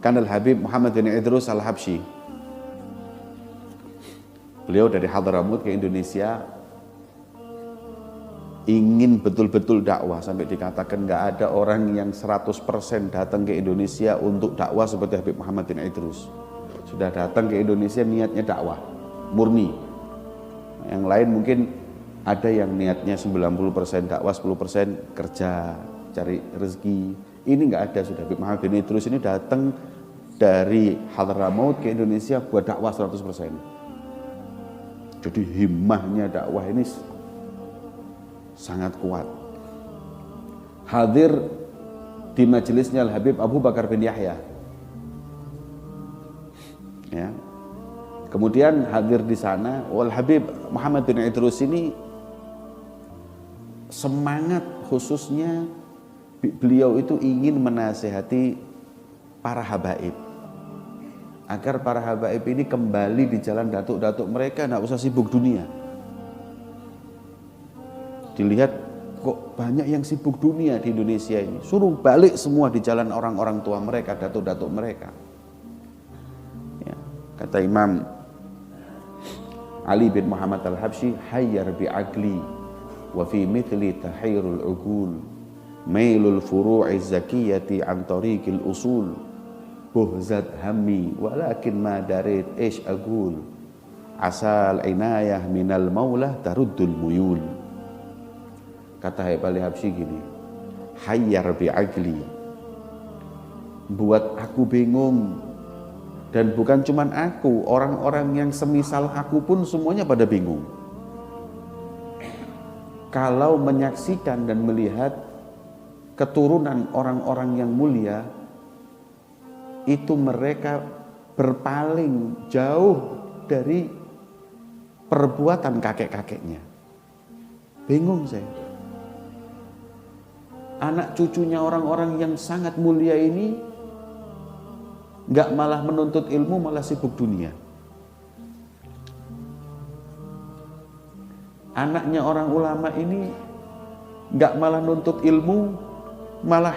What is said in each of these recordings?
Kan Al-Habib Muhammad bin Idrus Al-Habsyi, beliau dari Hadramut ke Indonesia ingin betul-betul dakwah, sampai dikatakan nggak ada orang yang 100% datang ke Indonesia untuk dakwah seperti Habib Muhammad bin Idrus. Sudah datang ke Indonesia niatnya dakwah murni. Yang lain mungkin ada yang niatnya 90% dakwah, 10% kerja, cari rezeki. Ini nggak ada. Sudah Habib Muhammad bin Idrus ini datang dari Hadramaut ke Indonesia buat dakwah 100%. Jadi himmahnya dakwah ini sangat kuat. Hadir di majelisnya Al-Habib Abu Bakar bin Yahya. Ya. Kemudian hadir di sana Al-Habib Muhammad bin Idrus ini semangat khususnya beliau itu ingin menasihati para habaib agar para habaib ini kembali di jalan datuk-datuk mereka, tidak usah sibuk dunia. Dilihat kok banyak yang sibuk dunia di Indonesia ini, suruh balik semua di jalan orang-orang tua mereka, datuk-datuk mereka. Ya, kata Imam Ali bin Muhammad Al-Habsyi, hayyar bi'aqli wa fi mithli tahayrul uqul mailul furu'i zakiyati an tariqil usul buhzat hammi walakin ma darit ish aqul asal inayah minal maulah taruddul muyul. Kata Habib Al-Habsyi gini, hayyar bi'aqli, buat aku bingung. Dan bukan cuman aku, orang-orang yang semisal aku pun semuanya pada bingung. Kalau menyaksikan dan melihat keturunan orang-orang yang mulia, itu mereka berpaling jauh dari perbuatan kakek-kakeknya. Bingung saya. Anak cucunya orang-orang yang sangat mulia ini nggak malah menuntut ilmu, malah sibuk dunia. Anaknya orang ulama ini nggak malah nuntut ilmu, malah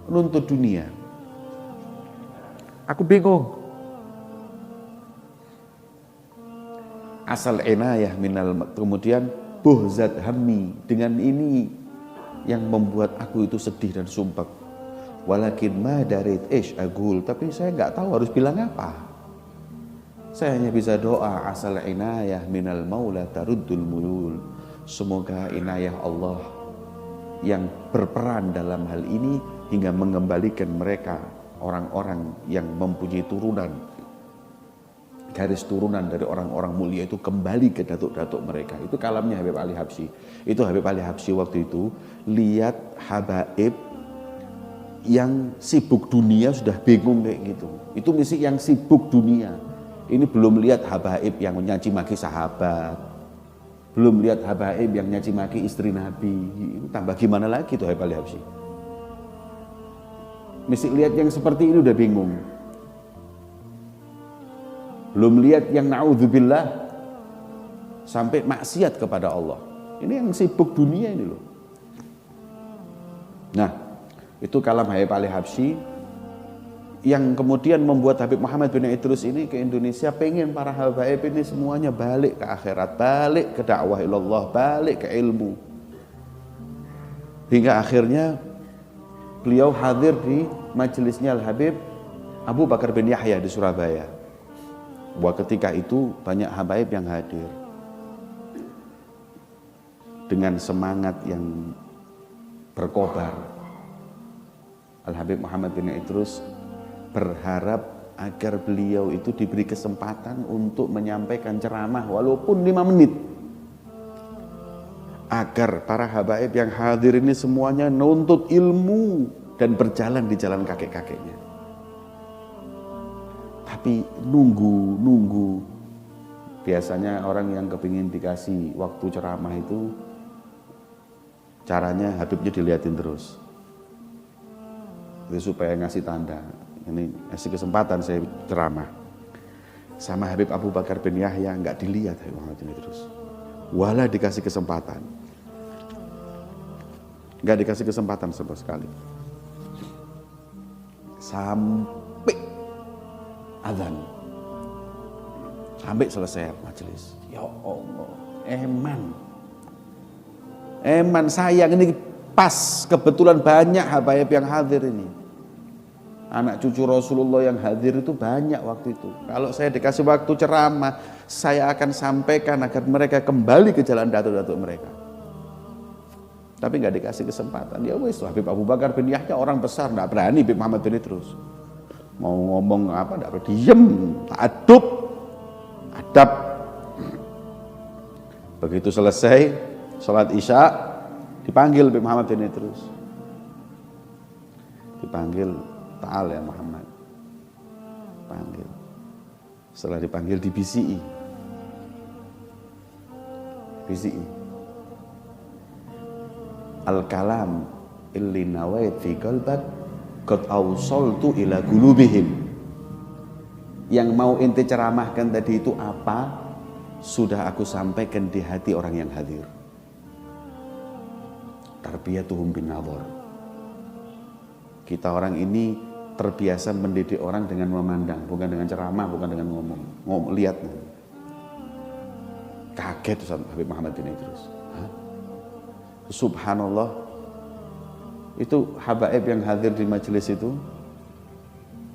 nuntut dunia. Aku bingung. Asal inayah minal, kemudian buhzat hammi, dengan ini yang membuat aku itu sedih dan sumpah. Walakin ma darit ish agul, tapi saya nggak tahu harus bilang apa. Saya hanya bisa doa, asal inayah minal maula taruddul mulul. Semoga inayah Allah yang berperan dalam hal ini hingga mengembalikan mereka, orang-orang yang mempunyai turunan, garis turunan dari orang-orang mulia itu kembali ke datuk-datuk mereka. Itu kalamnya Habib Al-Habsyi. Itu Habib Al-Habsyi waktu itu lihat habaib yang sibuk dunia sudah bingung kayak gitu. Itu mesti yang sibuk dunia. Ini belum lihat habaib yang nyaci maki sahabat, belum lihat habaib yang nyaci maki istri Nabi. Itu tambah gimana lagi tuh Habib Al-Habsyi. Mesti lihat yang seperti ini udah bingung. Belum lihat yang na'udzubillah sampai maksiat kepada Allah. Ini yang sibuk dunia ini loh. Nah, itu kalam Habib Al-Habsyi yang kemudian membuat Habib Muhammad bin Idrus ini ke Indonesia, pengen para habaib ini semuanya balik ke akhirat, balik ke dakwah ilallah, balik ke ilmu. Hingga akhirnya beliau hadir di majelisnya Al-Habib Abu Bakar bin Yahya di Surabaya. Bahwa ketika itu banyak habaib yang hadir dengan semangat yang berkobar. Al-Habib Muhammad bin Idrus berharap agar beliau itu diberi kesempatan untuk menyampaikan ceramah walaupun 5 menit, agar para habaib yang hadir ini semuanya nuntut ilmu dan berjalan di jalan kakek-kakeknya. Tapi nunggu. Biasanya orang yang kepingin dikasih waktu ceramah itu caranya habibnya dilihatin terus. Itu supaya ngasih tanda, ini ngasih kesempatan saya ceramah. Sama Habib Abu Bakar bin Yahya nggak dilihat Habib Muhammad bin Idrus. Wala dikasih kesempatan. Nggak dikasih kesempatan sama sekali. Sampai azan. Sampai selesai majelis. Ya Allah, eman sayang ini pas kebetulan banyak habaib yang hadir ini. Anak cucu Rasulullah yang hadir itu banyak waktu itu. Kalau saya dikasih waktu ceramah, saya akan sampaikan agar mereka kembali ke jalan datuk-datuk mereka. Tapi nggak dikasih kesempatan. Ya wis, Habib Abu Bakar bin Yahya orang besar, nggak berani Habib Muhammad bin Idrus. Mau ngomong apa, nggak berani, diem, adab. Begitu selesai sholat isya, dipanggil Habib Muhammad bin Idrus. Dipanggil, ta'al ya Muhammad. Panggil. Setelah dipanggil dibisi'i. Al-kalam illi nawait fi qalbak qad awsaltu ila qulubihim. Yang mau ente ceramahkan tadi itu apa? Sudah aku sampaikan di hati orang yang hadir. Tarbiyatuhum bin nadhar. Kita orang ini terbiasa mendidik orang dengan memandang, bukan dengan ceramah, bukan dengan ngomong lihat. Kaget Ustaz Habib Muhammad bin Idrus. Subhanallah, itu habaib yang hadir di majelis itu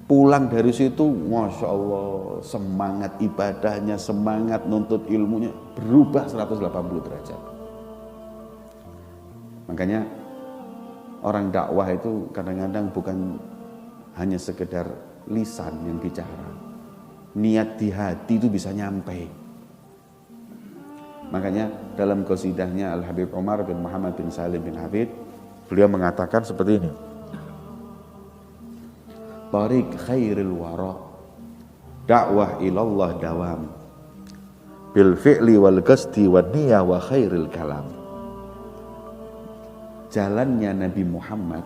pulang dari situ, Masya Allah, semangat ibadahnya, semangat nuntut ilmunya berubah 180 derajat. Makanya orang dakwah itu kadang-kadang bukan hanya sekedar lisan yang bicara, niat di hati itu bisa nyampe. Makanya dalam qasidahnya Al-Habib Umar bin Muhammad bin Salim bin Habib, beliau mengatakan seperti ini. Tariq khairil wara, dakwah ilallah dawam, bil fi'li wal qasdi wan niyah wa khairil kalam. Jalannya Nabi Muhammad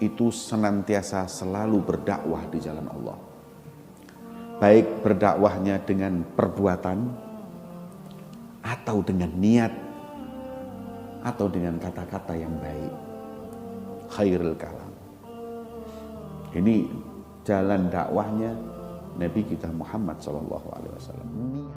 itu senantiasa selalu berdakwah di jalan Allah. Baik berdakwahnya dengan perbuatan, atau dengan niat, atau dengan kata-kata yang baik. Khairul kalam. Ini jalan dakwahnya Nabi kita Muhammad SAW.